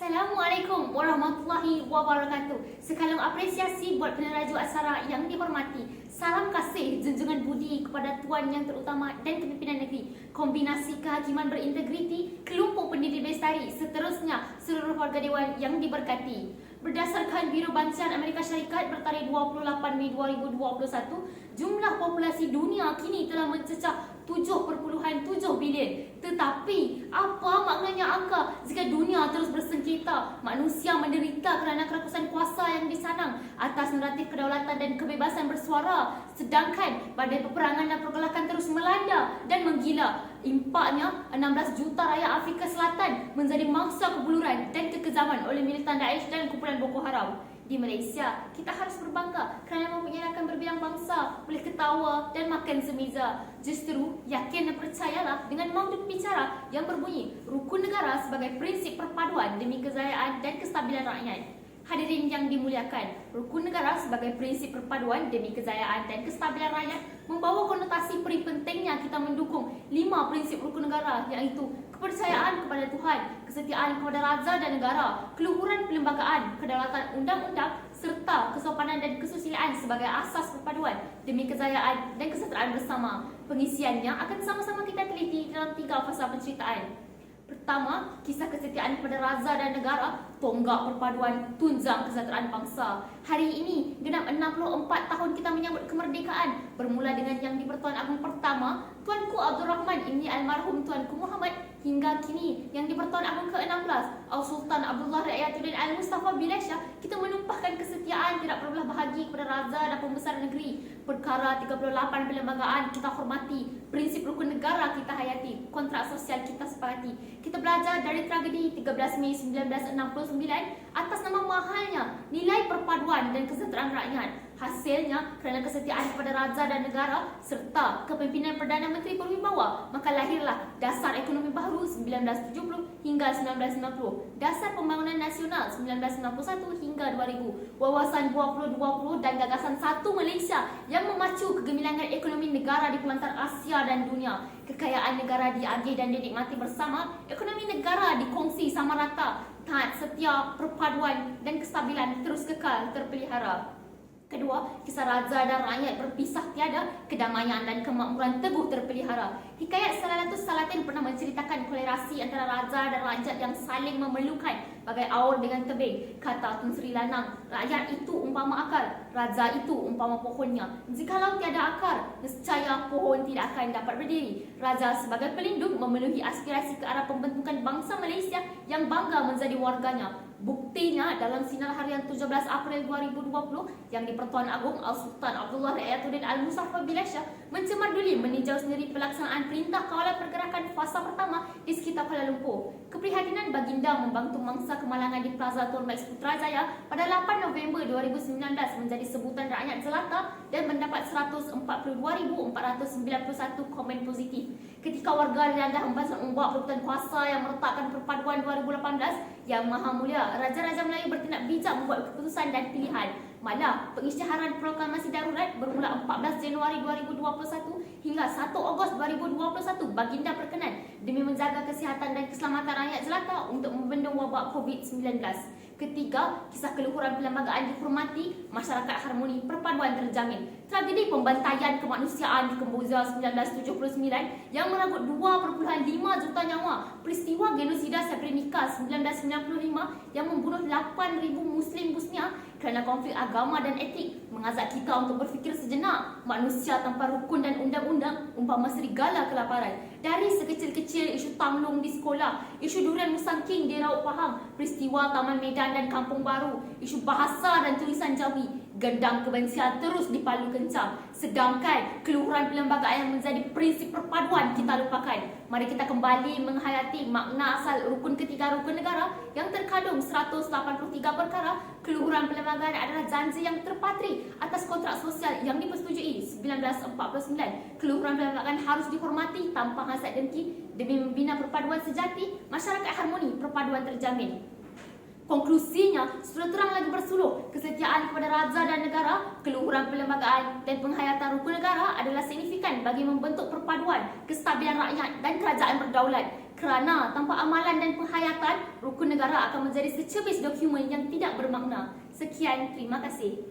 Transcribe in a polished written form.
Assalamualaikum warahmatullahi wabarakatuh. Sekalung apresiasi buat peneraju acara yang dihormati. Salam kasih, junjungan budi kepada Tuan Yang Terutama dan Kepimpinan Negeri. Kombinasi kehakiman berintegriti, kelompok pendiri bestari, seterusnya seluruh warga Dewan yang diberkati. Berdasarkan Biro Bantuan Amerika Syarikat bertarikh 28 Mei 2021, jumlah populasi dunia kini telah mencecah 7.7 bilion. Tetapi, apa maknanya angka jika dunia terus bersengketa, manusia menderita kerana kerakusan kuasa yang disanang atas naratif kedaulatan dan kebebasan bersuara, sedangkan badai peperangan dan pergolakan terus melanda dan menggila. Impaknya, 16 juta rakyat Afrika Selatan menjadi mangsa kebuluran dan kekejaman oleh militan Daesh dan kumpulan Boko Haram. Di Malaysia, kita harus berbangga kerana mempunyai rakan berbilang bangsa, boleh ketawa dan makan semeja. Justru, yakin dan percayalah dengan maudud bicara yang berbunyi rukun negara sebagai prinsip perpaduan demi kejayaan dan kestabilan rakyat. Hadirin yang dimuliakan, rukun negara sebagai prinsip perpaduan demi kejayaan dan kestabilan rakyat membawa konotasi peri pentingnya kita mendukung 5 prinsip rukun negara, iaitu kepercayaan kepada Tuhan, kesetiaan kepada raja dan negara, keluhuran perlembagaan, kedaulatan undang-undang, serta kesopanan dan kesusilaan sebagai asas perpaduan demi kejayaan dan kesejahteraan bersama. Pengisiannya akan sama-sama kita teliti dalam 3 fasa penceritaan. Pertama, kisah kesetiaan kepada raja dan negara, tonggak perpaduan tunjang kesejahteraan bangsa. Hari ini, genap 64 tahun kita menyambut kemerdekaan, bermula dengan Yang di-Pertuan Agong pertama, Tuanku Abdul Rahman Ibni Almarhum Tuanku Muhammad, hingga kini Yang di-Pertuan Agong ke-16, Al-Sultan Abdullah Rakyatuddin Al-Mustafa Bilal-Shah, kita menumpahkan kesetiaan tidak berbelah bahagi kepada raja dan pembesar negeri. Perkara 38 perlembagaan kita hormati, prinsip rukun negara kita hayati, kontrak sosial kita sepakati. Kita belajar dari tragedi 13 Mei 1969 atas nama mahalnya nilai perpaduan dan kesejahteraan rakyat. Hasilnya, kerana kesetiaan kepada raja dan negara serta kepimpinan Perdana Menteri berwibawa, maka lahirlah Dasar Ekonomi Baharu 1970 hingga 1990, Dasar Pembangunan Nasional 1991 hingga 2000, Wawasan 2020 dan Gagasan Satu Malaysia yang memacu kegemilangan ekonomi negara di pelantar Asia dan dunia. Kekayaan negara diagih dan dinikmati bersama, ekonomi negara dikongsi sama rata, taat setia, perpaduan dan kestabilan terus kekal terpelihara. Kedua, kisah raja dan rakyat berpisah tiada, kedamaian dan kemakmuran teguh terpelihara. Hikayat Salalatus Salatin pernah menceritakan kolerasi antara raja dan rakyat yang saling memerlukan bagai aur dengan tebing. Kata Tun Sri Lanang, rakyat itu umpama akar, raja itu umpama pohonnya. Jikalau tiada akar, nescaya pohon tidak akan dapat berdiri. Raja sebagai pelindung memenuhi aspirasi ke arah pembentukan bangsa Malaysia yang bangga menjadi warganya. Buktinya dalam sinar harian 17 April 2020, Yang di-Pertuan Agong Al-Sultan Abdullah Rakyatuddin Al-Mustafa Bilal-Shah mencemarduli meninjau sendiri pelaksanaan Perintah Kawalan Pergerakan fasa pertama di sekitar Kuala Lumpur. Keprihatinan baginda membantu mangsa kemalangan di Plaza Tun Max Putrajaya pada 8 November 2019 menjadi sebutan rakyat jelata dan mendapat 142,491 komen positif. Ketika warga dilandah embasan ombak perebutan kuasa yang meretakkan perpaduan 2018, Yang Maha Mulia Raja-Raja Melayu bertindak bijak membuat keputusan dan pilihan. Malah, pengisytiharan proklamasi darurat bermula 14 Januari 2021 hingga 1 Ogos 2021 baginda berkenan demi menjaga kesihatan dan keselamatan rakyat jelata untuk membendung wabak COVID-19. Ketiga, kisah keluhuran perlembagaan dihormati, masyarakat harmoni, perpaduan terjamin. Tragedi pembantaian kemanusiaan di Kemboja 1979 yang merenggut 2,5 juta nyawa. Peristiwa genosida Srebrenica 1995 yang membunuh 8,000 Muslim Bosnia kerana konflik agama dan etnik mengajak kita untuk berfikir sejenak. Manusia tanpa rukun dan undang-undang umpama serigala kelaparan. Dari sekecil-kecil isu tamlung di sekolah, isu durian musangking di Raut Pahang, peristiwa Taman Medan dan Kampung Baru, isu bahasa dan tulisan Jawi, gendang kebencian terus dipalu kencang. Sedangkan keluhuran perlembagaan yang menjadi prinsip perpaduan kita lupakan. Mari kita kembali menghayati makna asal rukun ketiga rukun negara yang terkandung 183 perkara. Keluhuran perlembagaan adalah janji yang terpatri atas kontrak sosial yang dipersetujui 1949. Keluhuran perlembagaan harus dihormati tanpa hasad dengki demi membina perpaduan sejati, masyarakat harmoni, perpaduan terjamin. Konklusinya, sudah terang lagi bersuluh, kesetiaan kepada raja dan negara, keluhuran perlembagaan dan penghayatan rukun negara adalah signifikan bagi membentuk perpaduan, kestabilan rakyat dan kerajaan berdaulat. Kerana tanpa amalan dan penghayatan, rukun negara akan menjadi secebis dokumen yang tidak bermakna. Sekian, terima kasih.